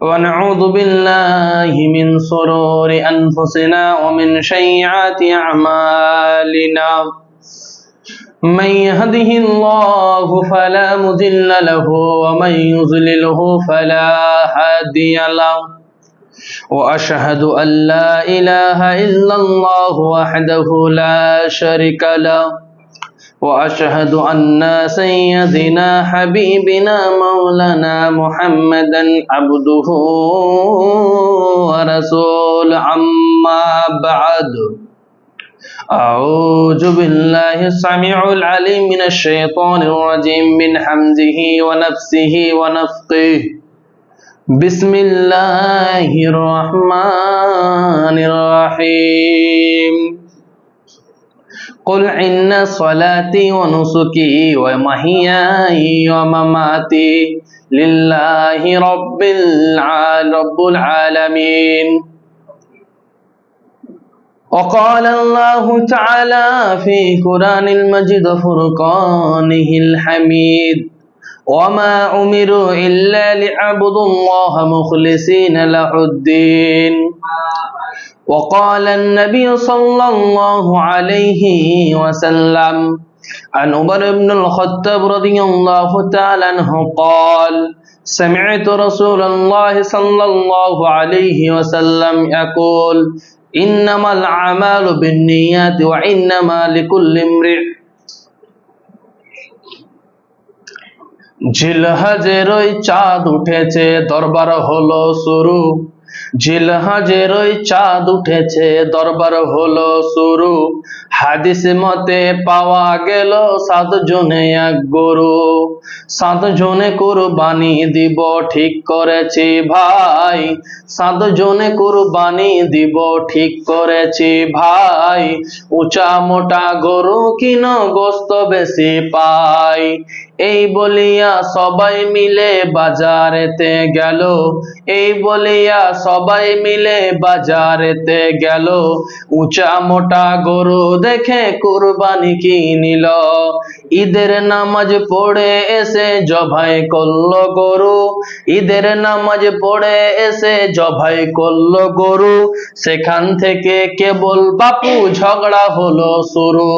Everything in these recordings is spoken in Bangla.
ونعوذ بالله من شرور أنفسنا ومن سيئات أعمالنا من يهده الله فلا مضل له ومن يضلله فلا هادي له وأشهد أن لا إله إلا الله وحده لا شريك له وأشهد أن سيدنا حبيبنا مولانا محمدا عبده ورسوله أما بعد أعوذ بالله السميع العليم من الشيطان الرجيم من حمزه ونفسه ونفقه بسم الله الرحمن الرحيم قل إن صلاتي ونسكي ومحياي ومماتي لله رب العالمين وقال الله تعالى في قرآن المجيد فرقانه الحميد وما أمروا إلا ليعبدوا الله مخلصين له الدين وقال النبي صلى الله عليه وسلم عن عمر بن الخطاب رضي الله تعالى عنه قال سمعت رسول الله صلى الله عليه وسلم يقول إنما الأعمال بالنيات وإنما لكل امرئ জিলহাজের ওই চাঁদ উঠেছে দরবার হলো শুরু জিলহাজের ওই চাঁদ উঠেছে দরবার হলো শুরু হাদিস মতে পাওয়া গেল 7 জনে এক গরু 7 জনে কুরবানি দিব ঠিক করেছি ভাই 7 জনে কুরবানি দিব ঠিক করেছি ভাই উঁচা মোটা গরু কিনো গোস্ত বেশি পাই এই বলিয়া সবাই মিলে বাজারেতে গেল এই বলিয়া সবাই মিলে বাজারেতে গেল উঁচা মোটা গরু দেখে কুরবানি কিনিল ঈদের নামাজ পড়ে এসে জবাই করলো গরু ঈদের নামাজ পড়ে এসে জবাই করলো গরু সেখান থেকে কেবল বাপু ঝগড়া হলো শুরু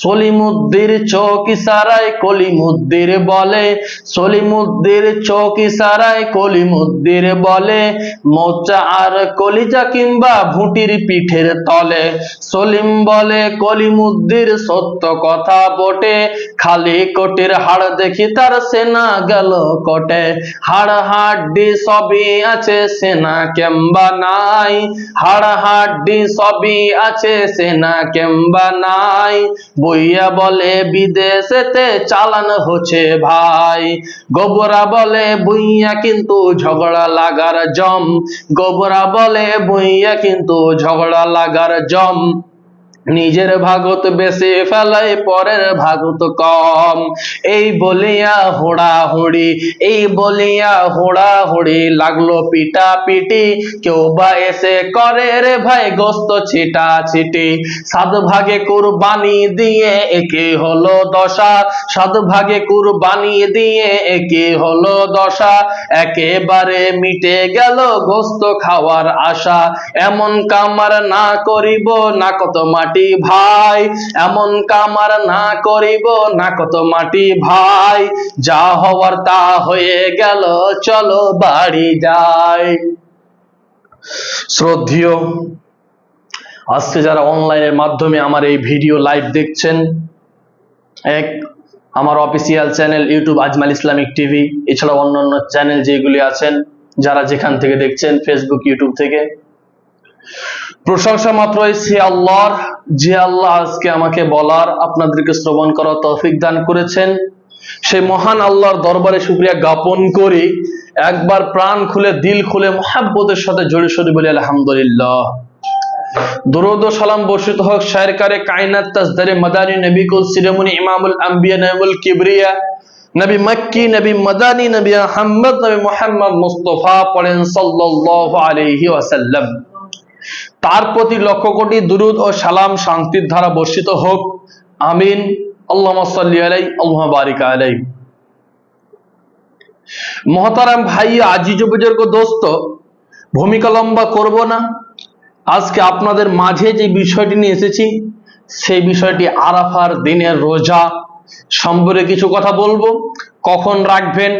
সলিমুদ্দির চোখ ইশারায় কলিমুদ্দির বলে সলিমুদ্দির চোখ ইশারায় কলিমুদ্দির বলে মোচা আর কলিজা কিংবা ভুটির পিঠের তলে সলিম বলে কলিমুদ্দির সত্য কথা বটে খালি কোটির হাড় দেখি তার সেনা গেল কোটে হাড় হাড্ডি সবই আছে সেনা কেম্বা নাই হাড় হাড্ডি সবই আছে সেনা কেম্বা নাই বইয়া বলে বিদেশেতে চালান হচ্ছে ভাই গোবরা বলে বইয়া কিন্তু ঝগড়া লাগার জম গোবরা বলে বইয়া কিন্তু ঝগড়া লাগার জম নিজের ভাগত বেশি ফেলাই পরের ভাগত কম এই বলিয়া হুড়াহুড়ি এই বলিয়া হুড়াহুড়ি লাগলো পিটা পিটি কেউ বা এসে করে রে ভাই গোস্ত ছিটা ছিটি 7 ভাগে কুরবানি দিয়ে একে হলো দশা 7 ভাগে কুরবানি দিয়ে একে হলো দশা একেবারে মিটে গেল গোস্ত খাওয়ার আশা এমন কামার না করিব না কত মাটি ভাই এমন কামার না করিব না কত মাটি ভাই যা হওয়ার তা হয়ে গেল চলো বাড়ি যাই শ্রদ্ধেয় আজকে যারা অনলাইনের মাধ্যমে আমার এই ভিডিও লাইভ দেখছেন এক আমার official channel YouTube Ajmal Islamic TV এছাড়া অন্যান্য চ্যানেল যেগুলি আছেন যারা যেখান থেকে দেখছেন ফেসবুক ইউটিউব থেকে প্রশংসা মাত্রই সে আল্লাহর যে আল্লাহ আজকে আমাকে বলার আপনাদেরকে শ্রবণ করার তৌফিক দান করেছেন সেই মহান আল্লাহর দরবারে শুকরিয়া জ্ঞাপন করি একবার প্রাণ খুলে দিল খুলে মুহাব্বতের সাথে জড়িয়ে সরি বলি আলহামদুলিল্লাহ দরুদ ও সালাম বর্ষিত হোক শায়রকারে কায়নাত তাজদারে মাদানী নবী কুল শিরোমণি ইমামুল আম্বিয়া নবীল কিবরিয়া নবী মক্কি নবী মাদানী নবী আহমদ নবী মুহাম্মদ মুস্তাফা পড়েন সাল্লাল্লাহু আলাইহি ওয়াসাল্লাম তার প্রতি লক্ষ কোটি দুরুদ ও সালাম শান্তির ধারা বর্ষিত হোক আমিন আল্লাহুম্মা সাল্লি আলাইহি আল্লাহুম্মা বারিক আলাইহি মহতারাম ভাই, আজিজ বুজুর্গ দোস্ত, ভূমিকা লম্বা করব না। আজকে আপনাদের মাঝে যে বিষয়টি নিয়ে এসেছি সেই বিষয়টি আরাফার দিনের রোজা সম্পর্কে কিছু কথা বলবো। কখন রাখবেন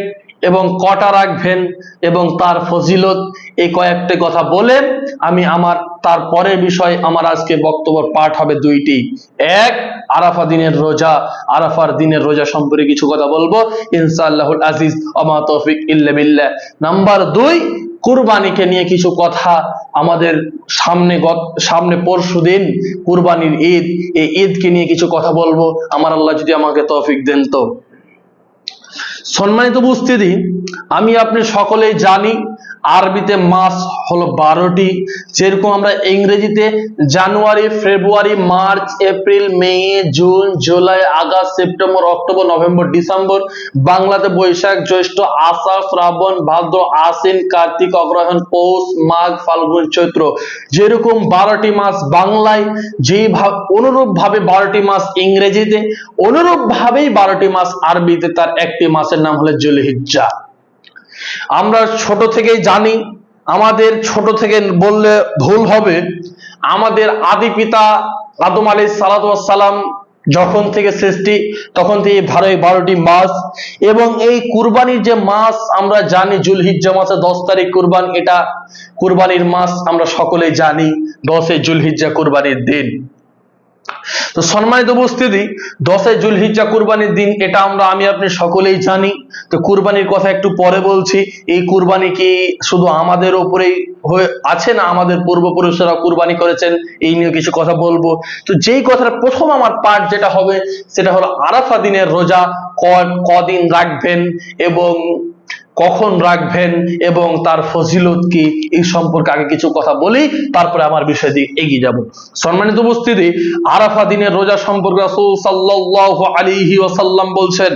এবং কটা রাখবেন এবং তার ফজিলত, এই কয়েকটি কথা বলে আমি তারপরের বিষয় আমার আজকে বক্তব্য পাঠ হবে দুইটি। এক, আরাফা দিনের রোজা, আরাফার দিনের রোজা সম্পর্কে কিছু কথা বলবো ইনশাআল্লাহুল আজিজ, ওমা তৌফিক ইল্লা বিল্লাহ। নাম্বার দুই, কুরবানিকে নিয়ে কিছু কথা। আমাদের সামনে পরশুদিন কুরবানির ঈদ, এই ঈদকে নিয়ে কিছু কথা বলবো, আমার আল্লাহ যদি আমাকে তৌফিক দেন। তো সম্মানিত উপস্থিতি, আমি আপনি সকলেই জানি আরবিতে মাস হলো 12টি। যেরকম আমরা ইংরেজিতে January, February, March, April, May, June, July, August, September, October, November, December, বাংলাতে বৈশাখ, জ্যৈষ্ঠ, আষাঢ়, শ্রাবণ, ভাদ্র, আশ্বিন, কার্তিক, অগ্রহায়ণ, পৌষ, মাঘ, ফাল্গুন, চৈত্র, যেরকম 12টি মাস বাংলায়, অনুরূপ ভাবে 12টি মাস ইংরেজিতে, অনুরূপ ভাবেই 12টি মাস আরবিতে, তার একটি মাসের নাম হলো যুলহিজ্জা। আমরা ছোট থেকেই জানি, আমাদের ছোট থেকে বললে ভুল হবে, আমাদের আদি পিতা আদম আলাইহিস সালাতু ওয়াস সালাম যখন থেকে সৃষ্টি তখন থেকে 12টি মাস, এবং এই কুরবানির যে মাস আমরা জানি যুলহিজ্জা মাসে 10 তারিখ কুরবানি, এটা কুরবানির মাস আমরা সকলেই জানি, 10 যুলহিজ্জা কুরবানির দিন। তো সম্মানিত উপস্থিতি, 10 যুলহিজ্জা কুরবানির দিন, এটা আমি আপনি সকলেই জানি। তো কুরবানির কথা একটু পরে বলছি। এই কুরবানি কি শুধু আমাদের উপরেই হয়ে আছে না, আমাদের পূর্বপুরুষরা কুরবানি করেছেন, এই নিয়ে কিছু কথা বলবো। তো যেই কথার প্রথম আমার পাঠ যেটা হবে সেটা হলো আরাফা দিনের রোজা কদিন রাখবেন এবং কখন রাখবেন এবং তার ফজিলত কি, এই সম্পর্কে আগে কিছু কথা বলি, তারপরে আমার বিষয় দিয়ে এগিয়ে যাব। সম্মানিত উপস্থিতি, আরাফা দিনের রোজা সম্পর্কে রাসূল সাল্লাল্লাহু আলাইহি ওয়াসাল্লাম বলছেন,